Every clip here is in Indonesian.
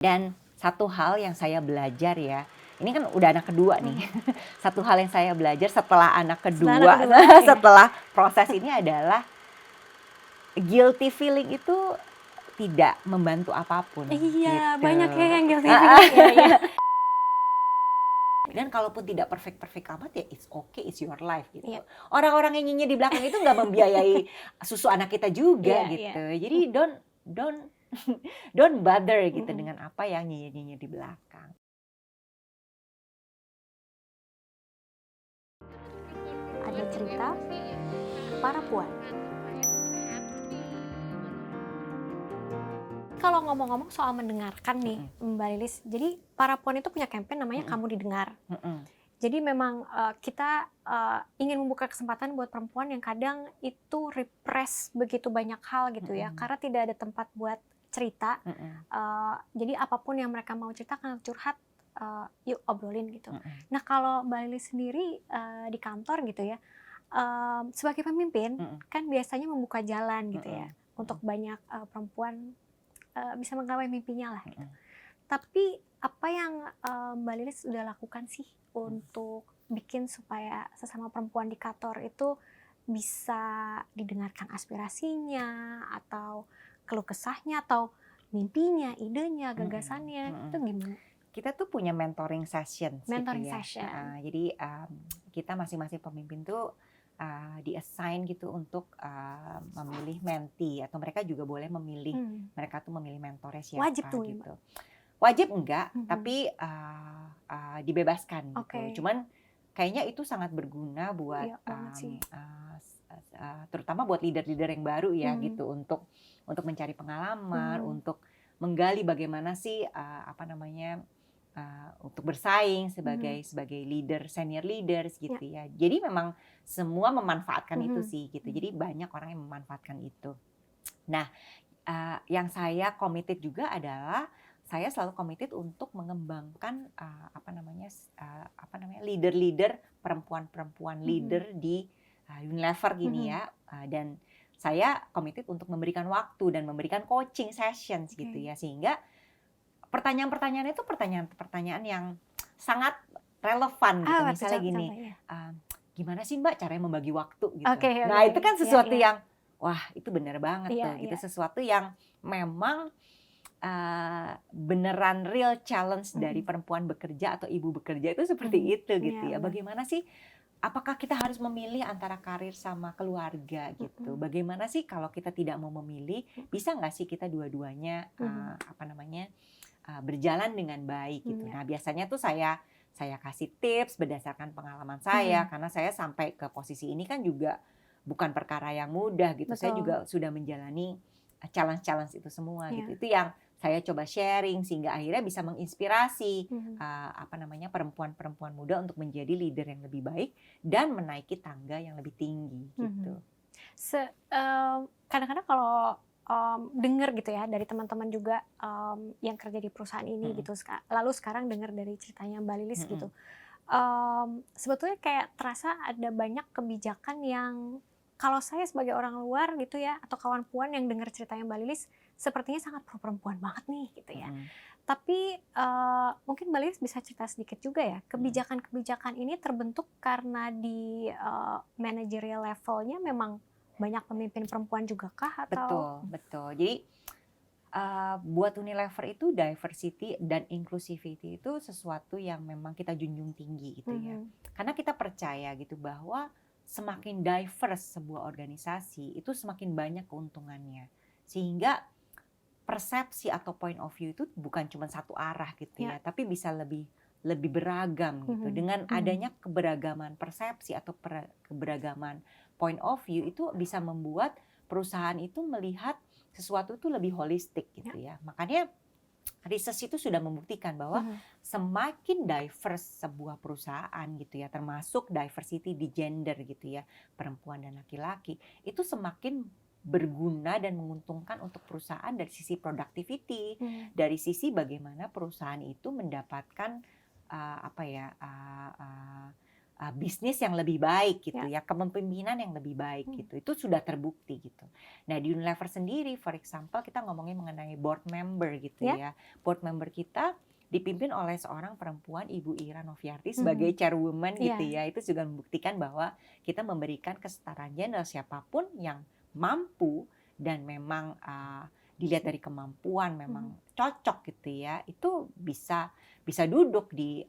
Dan satu hal yang saya belajar ya, ini kan udah anak kedua nih. Satu hal yang saya belajar setelah anak kedua, setelah proses ini adalah guilty feeling itu tidak membantu apapun. Iya, gitu. banyak ya yang guilty feeling. Dan kalaupun tidak perfect amat ya it's okay, it's your life gitu. Iya. Orang-orang yang nyinyir di belakang itu nggak membiayai susu anak kita juga gitu. Jadi don't bother gitu dengan apa yang nyinyir di belakang. Ada cerita para puan. Kalau ngomong-ngomong soal mendengarkan nih, Mbak Lilis, jadi para puan itu punya campaign namanya Kamu Didengar. Jadi memang kita ingin membuka kesempatan buat perempuan yang kadang itu repress begitu banyak hal gitu ya, karena tidak ada tempat buat cerita. Jadi apapun yang mereka mau ceritakan, curhat, yuk obrolin gitu. Nah kalau Mbak Lilis sendiri di kantor gitu ya, sebagai pemimpin kan biasanya membuka jalan gitu ya untuk banyak perempuan bisa menggapai mimpinya lah gitu. Tapi apa yang Mbak Lilis sudah lakukan sih untuk bikin supaya sesama perempuan di kantor itu bisa didengarkan aspirasinya atau keluh kesahnya atau mimpinya, idenya, gagasannya, itu gimana? Kita tuh punya mentoring session. Mentoring gitu ya. session. Jadi kita masing-masing pemimpin tuh di-assign gitu untuk memilih mentee, atau mereka juga boleh memilih, mereka tuh memilih mentornya siapa. Wajib tuh gitu. Wajib enggak, tapi dibebaskan gitu. Cuman kayaknya itu sangat berguna buat terutama buat leader-leader yang baru ya gitu, untuk mencari pengalaman, untuk menggali bagaimana sih untuk bersaing sebagai leader, senior leaders gitu ya. Jadi memang semua memanfaatkan itu sih gitu. Jadi banyak orang yang memanfaatkan itu. Nah, yang saya committed juga adalah saya selalu committed untuk mengembangkan leader-leader, perempuan-perempuan leader di Unilever gini ya. Dan saya committed untuk memberikan waktu dan memberikan coaching sessions gitu ya, sehingga pertanyaan-pertanyaan itu pertanyaan yang sangat relevan gitu. Misalnya gini, gimana sih Mbak caranya membagi waktu gitu. Nah itu kan sesuatu yang wah itu benar banget tuh gitu. Sesuatu yang memang beneran real challenge dari perempuan bekerja atau ibu bekerja itu seperti itu gitu ya. Bagaimana sih, apakah kita harus memilih antara karir sama keluarga gitu. Bagaimana sih kalau kita tidak mau memilih, bisa nggak sih kita dua-duanya berjalan dengan baik gitu. Nah biasanya tuh saya kasih tips berdasarkan pengalaman saya, karena saya sampai ke posisi ini kan juga bukan perkara yang mudah gitu. Saya juga sudah menjalani challenge itu semua gitu. Itu yang saya coba sharing sehingga akhirnya bisa menginspirasi perempuan-perempuan muda untuk menjadi leader yang lebih baik dan menaiki tangga yang lebih tinggi gitu. Kadang-kadang kalau dengar gitu ya dari teman-teman juga yang kerja di perusahaan ini gitu, lalu sekarang dengar dari ceritanya Mbak Lilis gitu, sebetulnya kayak terasa ada banyak kebijakan yang kalau saya sebagai orang luar gitu ya, atau kawan puan yang dengar ceritanya Mbak Lilis, sepertinya sangat pro perempuan banget nih gitu ya. Tapi mungkin Mbak Lilis bisa cerita sedikit juga ya, kebijakan-kebijakan ini terbentuk karena di managerial levelnya memang banyak pemimpin perempuan juga kah? Atau? Betul. Jadi buat Unilever itu diversity dan inclusivity itu sesuatu yang memang kita junjung tinggi gitu ya. Karena kita percaya gitu bahwa semakin diverse sebuah organisasi itu semakin banyak keuntungannya. Sehingga persepsi atau point of view itu bukan cuma satu arah gitu ya, tapi bisa lebih beragam gitu. Dengan adanya keberagaman persepsi atau keberagaman point of view itu bisa membuat perusahaan itu melihat sesuatu itu lebih holistik gitu ya. Makanya research itu sudah membuktikan bahwa semakin diverse sebuah perusahaan gitu ya, termasuk diversity di gender gitu ya, perempuan dan laki-laki, itu semakin berguna dan menguntungkan untuk perusahaan dari sisi productivity, dari sisi bagaimana perusahaan itu mendapatkan bisnis yang lebih baik gitu ya, kepemimpinan yang lebih baik gitu. Itu sudah terbukti gitu. Nah, di Unilever sendiri, for example, kita ngomongin mengenai board member gitu ya. Board member kita dipimpin oleh seorang perempuan, Ibu Ira Noviarti sebagai chairwoman gitu ya. Itu juga membuktikan bahwa kita memberikan kesetaraan gender, siapapun yang mampu dan memang dilihat dari kemampuan memang cocok gitu ya, itu bisa duduk di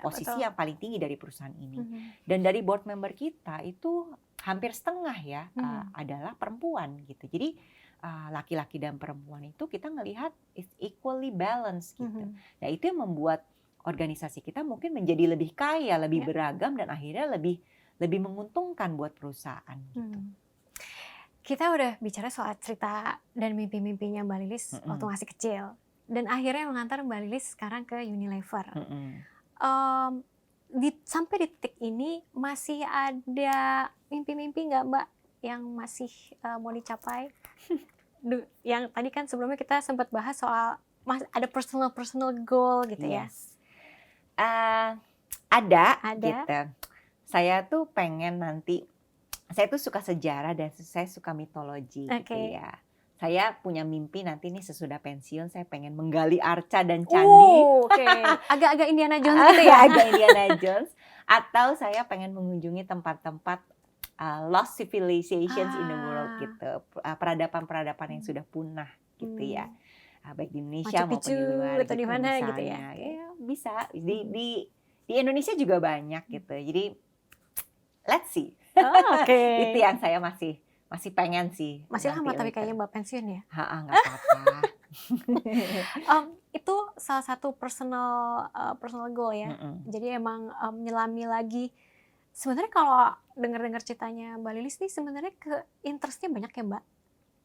posisi yang paling tinggi dari perusahaan ini. Dan dari board member kita itu hampir setengah ya adalah perempuan gitu. Jadi laki-laki dan perempuan itu kita ngelihat is equally balanced gitu. Nah, itu yang membuat organisasi kita mungkin menjadi lebih kaya, lebih beragam, dan akhirnya lebih menguntungkan buat perusahaan gitu. Kita udah bicara soal cerita dan mimpi-mimpinya Mbak Lilis waktu masih kecil, dan akhirnya mengantar Mbak Lilis sekarang ke Unilever. Sampai di titik ini masih ada mimpi-mimpi nggak Mbak yang masih mau dicapai? Yang tadi kan sebelumnya kita sempat bahas soal ada personal goal gitu ya. Ada gitu. Saya tuh pengen nanti, saya tuh suka sejarah dan saya suka mitologi gitu ya. Saya punya mimpi nanti nih sesudah pensiun saya pengen menggali arca dan candi. Agak-agak Indiana Jones gitu ya. Agak Indiana Jones. Atau saya pengen mengunjungi tempat-tempat lost civilizations in the world gitu. Peradaban-peradaban yang sudah punah gitu ya. Baik di Indonesia maupun di luar gitu, di mana gitu ya. Ya bisa. Di Indonesia juga banyak gitu. Jadi let's see. Itu yang saya masih pengen sih. Masih lama tapi kayaknya Mbak pensiun ya. Nggak apa-apa. Itu salah satu personal goal ya. Jadi emang menyelami lagi. Sebenarnya kalau dengar ceritanya Mbak Lilis nih sebenarnya interestnya banyak ya Mbak.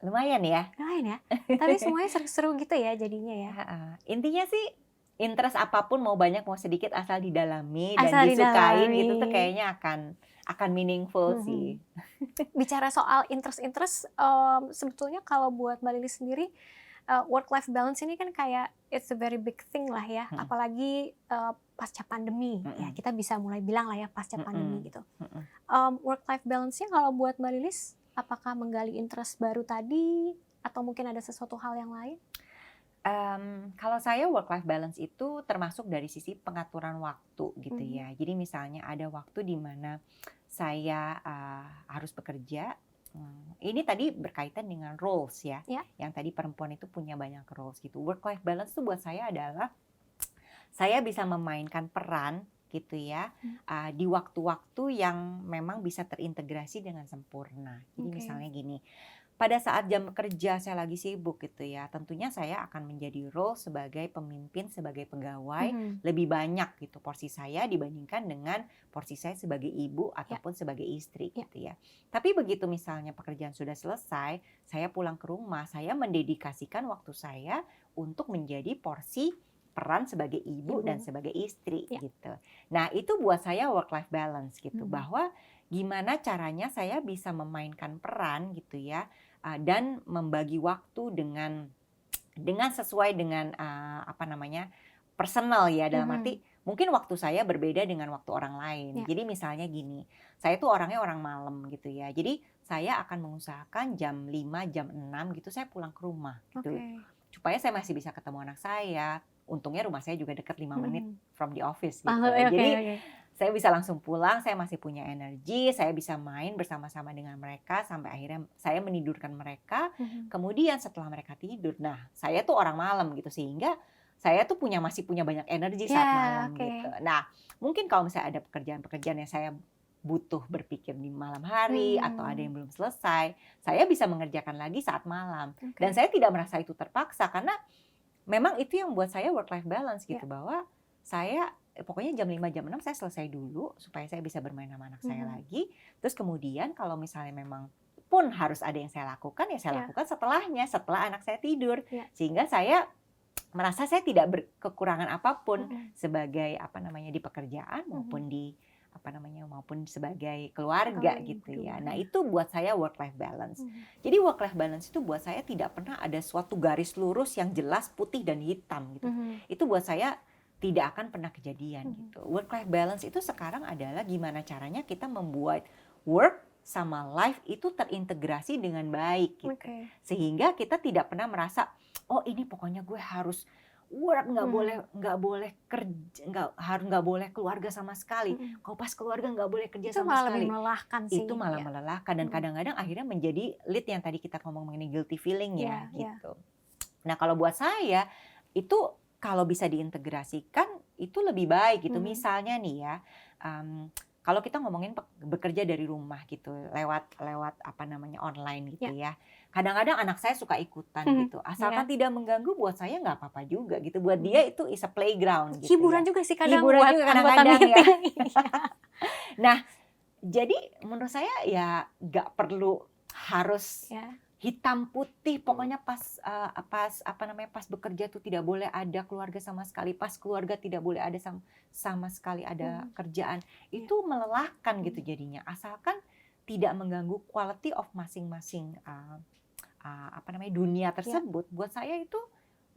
Lumayan ya. Tapi semuanya seru-seru gitu ya jadinya ya. Intinya sih interest apapun mau banyak mau sedikit asal didalami dan disukain gitu tuh kayaknya akan meaningful sih. Bicara soal interest sebetulnya kalau buat Mbak Lilis sendiri work-life balance ini kan kayak it's a very big thing lah ya. Apalagi pasca pandemi ya, kita bisa mulai bilang lah ya pasca pandemi gitu. Work-life balance-nya kalau buat Mbak Lilis apakah menggali interest baru tadi atau mungkin ada sesuatu hal yang lain? Kalau saya work-life balance itu termasuk dari sisi pengaturan waktu gitu ya. Jadi misalnya ada waktu di mana saya harus bekerja. Ini tadi berkaitan dengan roles ya. Yang tadi perempuan itu punya banyak roles gitu. Work-life balance itu buat saya adalah saya bisa memainkan peran gitu ya di waktu-waktu yang memang bisa terintegrasi dengan sempurna. Jadi misalnya gini, pada saat jam kerja saya lagi sibuk gitu ya, tentunya saya akan menjadi role sebagai pemimpin, sebagai pegawai lebih banyak gitu porsi saya dibandingkan dengan porsi saya sebagai ibu ataupun sebagai istri gitu ya. Tapi begitu misalnya pekerjaan sudah selesai, saya pulang ke rumah, saya mendedikasikan waktu saya untuk menjadi porsi peran sebagai ibu dan sebagai istri gitu. Nah, itu buat saya work life balance gitu, bahwa gimana caranya saya bisa memainkan peran gitu ya, dan membagi waktu dengan sesuai dengan personal ya, dalam arti mungkin waktu saya berbeda dengan waktu orang lain. Jadi misalnya gini, saya tuh orangnya orang malam gitu ya. Jadi saya akan mengusahakan jam 5, jam 6 gitu saya pulang ke rumah gitu. Supaya saya masih bisa ketemu anak saya. Untungnya rumah saya juga dekat 5 menit from the office gitu. Jadi saya bisa langsung pulang, saya masih punya energi, saya bisa main bersama-sama dengan mereka sampai akhirnya saya menidurkan mereka. Kemudian setelah mereka tidur, nah saya tuh orang malam gitu, sehingga saya tuh masih punya banyak energi saat malam gitu. Nah, mungkin kalau misalnya ada pekerjaan-pekerjaan yang saya butuh berpikir di malam hari atau ada yang belum selesai, saya bisa mengerjakan lagi saat malam. Dan saya tidak merasa itu terpaksa karena memang itu yang buat saya work life balance gitu, bahwa saya pokoknya jam 5 jam 6 saya selesai dulu supaya saya bisa bermain sama anak saya lagi. Terus kemudian kalau misalnya memang pun harus ada yang saya lakukan, ya saya lakukan setelahnya, setelah anak saya tidur. Sehingga saya merasa saya tidak berkekurangan apapun sebagai di pekerjaan maupun di maupun sebagai keluarga gitu ya. Nah, itu buat saya work life balance. Jadi work life balance itu buat saya tidak pernah ada suatu garis lurus yang jelas putih dan hitam gitu. Itu buat saya tidak akan pernah kejadian gitu. Work life balance itu sekarang adalah gimana caranya kita membuat work sama life itu terintegrasi dengan baik gitu. Sehingga kita tidak pernah merasa oh ini pokoknya gue harus work, nggak boleh kerja, nggak boleh keluarga sama sekali. Kalau pas keluarga nggak boleh kerja itu sama malah sekali. Lebih melelahkan sih. Itu malah melelahkan dan kadang-kadang akhirnya menjadi lead yang tadi kita ngomong mengenai guilty feeling ya gitu. Nah kalau buat saya itu kalau bisa diintegrasikan itu lebih baik gitu. Misalnya nih ya, kalau kita ngomongin bekerja dari rumah gitu, lewat apa namanya online gitu ya. Kadang-kadang anak saya suka ikutan gitu, asalkan tidak mengganggu buat saya nggak apa-apa juga gitu. Buat dia itu is a playground gitu. Hiburan juga sih kadang hiburan buat juga kadang-kadang ya. Iya. Nah, jadi menurut saya ya nggak perlu harus hitam putih. Pokoknya pas bekerja tuh tidak boleh ada keluarga sama sekali. Pas keluarga tidak boleh ada sama sekali ada kerjaan. Itu melelahkan gitu jadinya. Asalkan tidak mengganggu quality of masing-masing dunia tersebut. Buat saya itu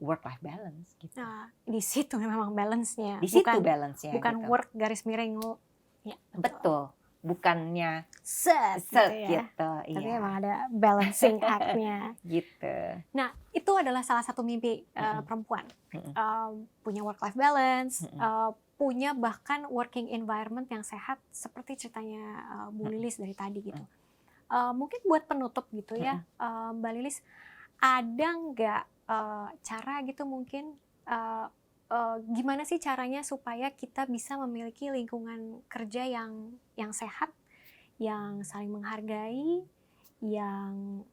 work life balance gitu. Nah, di situ memang balance-nya. Di situ balance-nya. Bukan gitu. Work garis miring. Ya, betul. Bukannya set gitu. Tapi emang ada balancing act-nya. Gitu. Nah, itu adalah salah satu mimpi perempuan. Punya work life balance, punya bahkan working environment yang sehat seperti ceritanya Bu Lilis dari tadi gitu. Mungkin buat penutup gitu ya, Mbak Lilis, ada nggak cara gitu mungkin gimana sih caranya supaya kita bisa memiliki lingkungan kerja yang sehat, yang saling menghargai, yang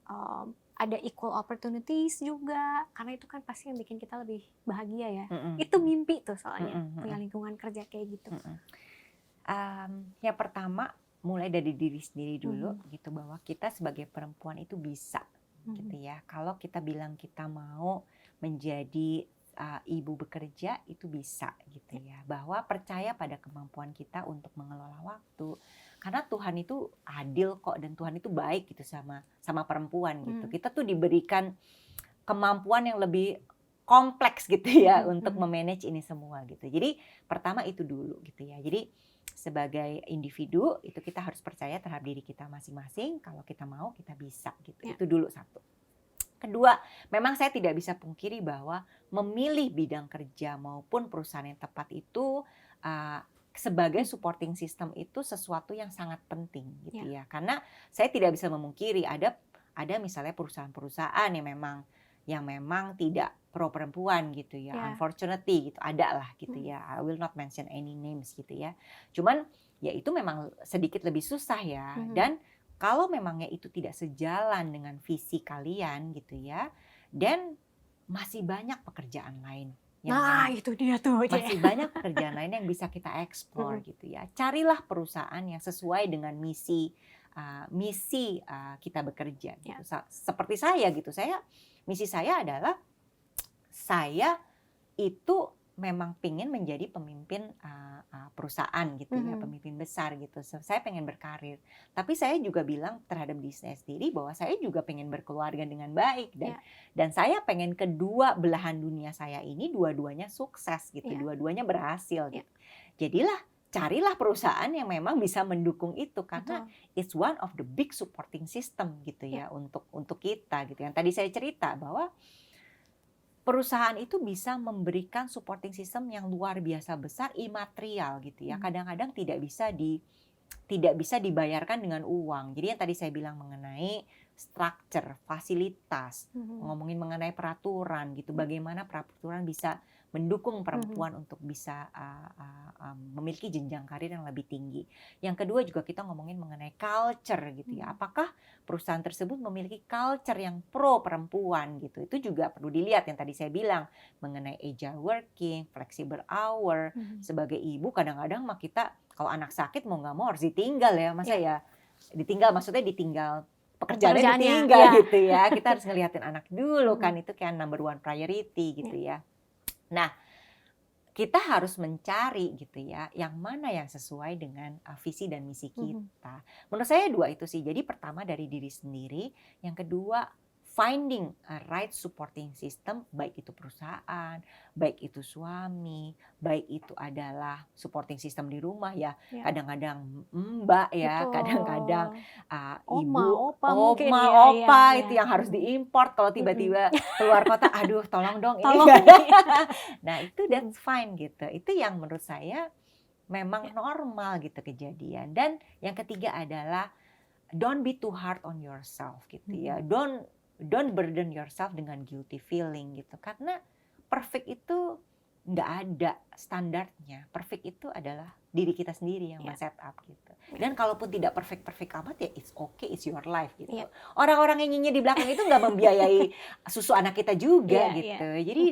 ada equal opportunities juga, karena itu kan pasti yang bikin kita lebih bahagia ya. Itu mimpi tuh soalnya, punya lingkungan kerja kayak gitu. Yang pertama mulai dari diri sendiri dulu gitu, bahwa kita sebagai perempuan itu bisa gitu ya. Kalau kita bilang kita mau menjadi ibu bekerja itu bisa gitu ya, bahwa percaya pada kemampuan kita untuk mengelola waktu, karena Tuhan itu adil kok dan Tuhan itu baik gitu sama perempuan gitu. Kita tuh diberikan kemampuan yang lebih kompleks gitu ya untuk memanage ini semua gitu. Jadi pertama itu dulu gitu ya. Jadi sebagai individu itu kita harus percaya terhadap diri kita masing-masing. Kalau kita mau kita bisa gitu. Itu dulu satu. Kedua, memang saya tidak bisa pungkiri bahwa memilih bidang kerja maupun perusahaan yang tepat itu sebagai supporting system itu sesuatu yang sangat penting gitu ya. Karena saya tidak bisa memungkiri ada misalnya perusahaan-perusahaan yang memang tidak pro perempuan gitu ya. Unfortunately gitu, ada lah gitu ya. I will not mention any names gitu ya. Cuman ya itu memang sedikit lebih susah ya. Dan kalau memangnya itu tidak sejalan dengan visi kalian gitu ya, dan masih banyak pekerjaan lain. Itu dia tuh. Masih banyak pekerjaan lain yang bisa kita explore gitu ya. Carilah perusahaan yang sesuai dengan misi kita bekerja. Gitu. Seperti saya gitu, misi saya adalah saya itu memang pengen menjadi pemimpin perusahaan gitu ya, pemimpin besar gitu. Saya pengen berkarir. Tapi saya juga bilang terhadap diri saya sendiri bahwa saya juga pengen berkeluarga dengan baik dan saya pengen kedua belahan dunia saya ini dua-duanya sukses gitu, dua-duanya berhasil gitu. Carilah perusahaan yang memang bisa mendukung itu karena it's one of the big supporting system gitu ya untuk kita gitu. Yang tadi saya cerita bahwa perusahaan itu bisa memberikan supporting system yang luar biasa besar, imaterial gitu ya. Kadang-kadang tidak bisa dibayarkan dengan uang. Jadi yang tadi saya bilang mengenai structure, fasilitas, ngomongin mengenai peraturan gitu. Bagaimana peraturan bisa mendukung perempuan untuk bisa memiliki jenjang karir yang lebih tinggi. Yang kedua juga kita ngomongin mengenai culture gitu ya. Apakah perusahaan tersebut memiliki culture yang pro perempuan gitu. Itu juga perlu dilihat yang tadi saya bilang mengenai agile working, flexible hour. Sebagai ibu kadang-kadang mah kita kalau anak sakit mau nggak mau harus ditinggal ya. Masa ya ditinggal, maksudnya ditinggal pekerjaannya ditinggal gitu ya. Kita harus ngeliatin anak dulu kan, itu kayak number one priority gitu ya. Nah, kita harus mencari gitu ya, yang mana yang sesuai dengan visi dan misi kita. Menurut saya dua itu sih. Jadi pertama dari diri sendiri, yang kedua finding a right supporting system, baik itu perusahaan, baik itu suami, baik itu adalah supporting system di rumah ya, Ya. kadang-kadang mbak ya, Betul. kadang-kadang Oma, ibu, opa mungkin oma, ya, opa ya, itu ya. yang harus diimport kalau tiba-tiba keluar kota, aduh tolong dong ini. Tolong. Nah itu that's fine gitu, itu yang menurut saya memang normal gitu kejadian. Dan yang ketiga adalah don't be too hard on yourself gitu ya. Don't burden yourself dengan guilty feeling gitu. Karena perfect itu nggak ada standarnya. Perfect itu adalah diri kita sendiri yang set up gitu. Dan kalaupun tidak perfect amat ya it's okay, it's your life gitu. Orang-orang yang nyinyir di belakang itu nggak membiayai susu anak kita juga gitu. Jadi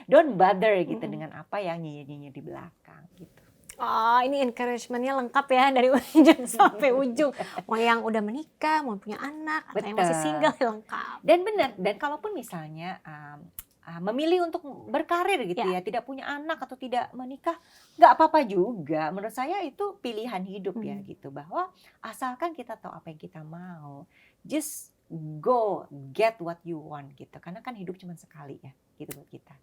don't bother gitu dengan apa yang nyinyir di belakang gitu. Oh, ini encouragement-nya lengkap ya dari ujung sampai ujung. Mau yang udah menikah, mau punya anak, atau yang masih single, lengkap. Dan benar, dan kalaupun misalnya memilih untuk berkarir gitu ya, tidak punya anak atau tidak menikah, nggak apa-apa juga. Menurut saya itu pilihan hidup ya gitu, bahwa asalkan kita tahu apa yang kita mau, just go get what you want gitu. Karena kan hidup cuma sekali ya, gitu buat kita.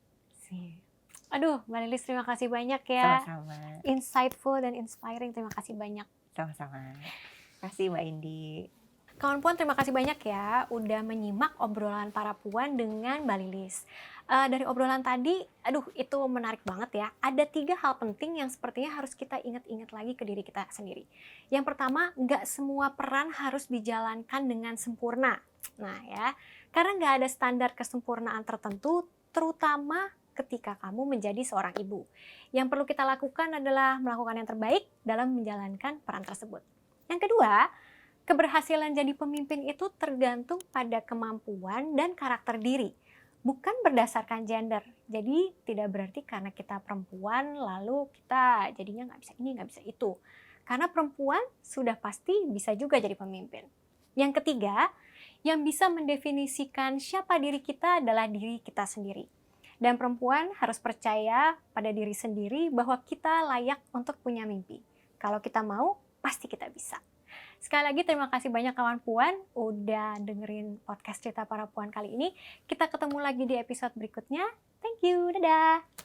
Aduh, Mbak Lilis terima kasih banyak ya. Sama-sama. Insightful dan inspiring, terima kasih banyak. Sama-sama. Terima kasih Mbak Indi. Kawan Puan terima kasih banyak ya udah menyimak obrolan para Puan dengan Mbak Lilis. Dari obrolan tadi, aduh itu menarik banget ya. Ada 3 hal penting yang sepertinya harus kita ingat-ingat lagi ke diri kita sendiri. Yang pertama, nggak semua peran harus dijalankan dengan sempurna. Nah ya, karena nggak ada standar kesempurnaan tertentu, terutama ketika kamu menjadi seorang ibu. Yang perlu kita lakukan adalah melakukan yang terbaik dalam menjalankan peran tersebut. Yang kedua, keberhasilan jadi pemimpin itu tergantung pada kemampuan dan karakter diri, bukan berdasarkan gender. Jadi tidak berarti karena kita perempuan lalu kita jadinya nggak bisa ini, nggak bisa itu. Karena perempuan sudah pasti bisa juga jadi pemimpin. Yang ketiga, yang bisa mendefinisikan siapa diri kita adalah diri kita sendiri. Dan perempuan harus percaya pada diri sendiri bahwa kita layak untuk punya mimpi. Kalau kita mau, pasti kita bisa. Sekali lagi terima kasih banyak kawan Puan udah dengerin podcast Cerita Para Puan kali ini. Kita ketemu lagi di episode berikutnya. Thank you, dadah!